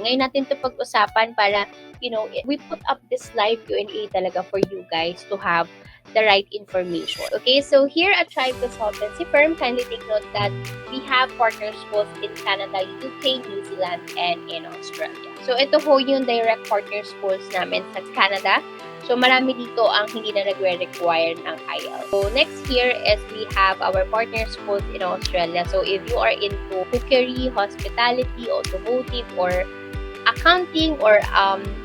Ngayon natin to pag-usapan para, we put up this live Q&A talaga for you guys to have the right information. Okay, so here at Tribe Consultancy Firm, kindly take note that we have partner schools in Canada, UK, New Zealand, and in Australia. So ito ho yung direct partner schools namin sa Canada. So marami dito ang hindi na nagre-require ng IELTS. So next here is we have our partner schools in Australia. So if you are into cookery, hospitality, automotive, or accounting, or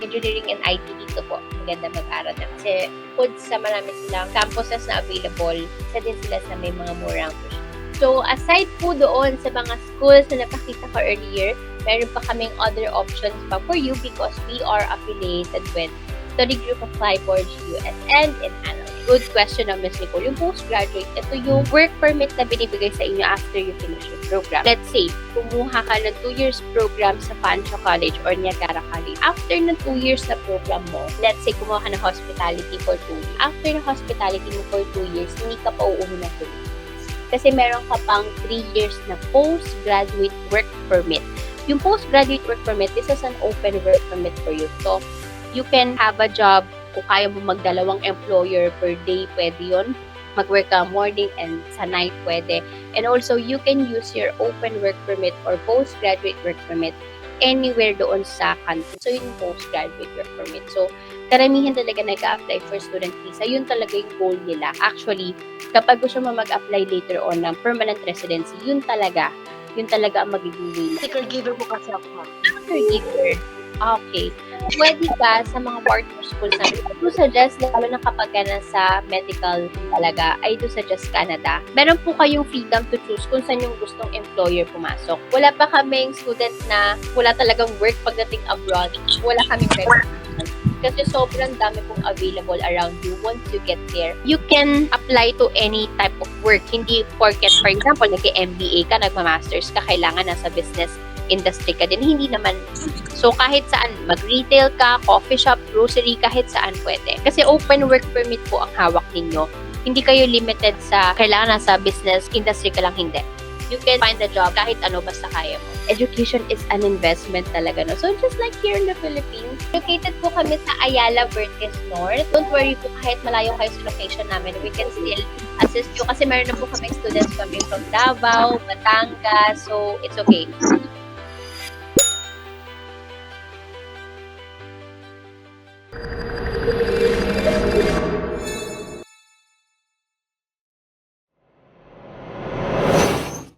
engineering and IT, dito po maganda mag-aral na. Kasi bukod sa marami silang campuses na available, isa din sila sa may mga murang tuition. So aside po doon sa mga schools na napakita ko earlier, meron pa kaming other options pa for you because we are affiliated with Study Group of Flyforge US and in Analytics. Good question na Ms. Nicole. Yung postgraduate, ito yung work permit na binibigay sa inyo after you finish your program. Let's say, kumuha ka ng 2 years program sa Pancho College or Niagara College. After ng 2 years na program mo, let's say, kumuha ka ng hospitality for 2 years. After ng hospitality mo for 2 years, hindi ka pa uuwi ng Philippines. Kasi meron ka pang 3 years na postgraduate work permit. Yung postgraduate work permit, this is an open work permit for you. So, you can have a job. Kung kaya mo magdalawang employer per day, pwede yun. Mag-work ka morning and sa night, pwede. And also, you can use your open work permit or postgraduate work permit anywhere doon sa country. So, yun yung postgraduate work permit. So, karamihan talaga nag-a-apply for student visa. Yun talaga yung goal nila. Actually, kapag gusto mo mag-apply later on ng permanent residency, yun talaga ang magiging way. Caregiver mo kasi ako. Caregiver. Okay. Pwede ka sa mga partner schools namin. I do suggest, lalo na kapag ka nasa medical talaga, I do suggest Canada. Meron po kayong freedom to choose kung saan yung gustong employer pumasok. Wala pa kaming student na wala talagang work pagdating abroad. Wala kaming recommendation. Kasi sobrang dami pong available around you once you get there. You can apply to any type of work. Hindi porket, for example, nag-MBA ka, nagma-masters ka, kailangan nasa business industry ka din. Hindi naman. So, kahit saan, mag-retail ka, coffee shop, grocery, kahit saan pwede. Kasi open work permit po ang hawak ninyo. Hindi kayo limited sa kailangan nasa business industry ka lang, hindi. You can find a job kahit ano basta kaya mo. Education is an investment talaga, no? So, just like here in the Philippines, located po kami sa Ayala, Vertis North. Don't worry po, kahit malayo kayo sa location namin, we can still assist you kasi meron na po kami students coming from Davao, Batangas, so it's okay.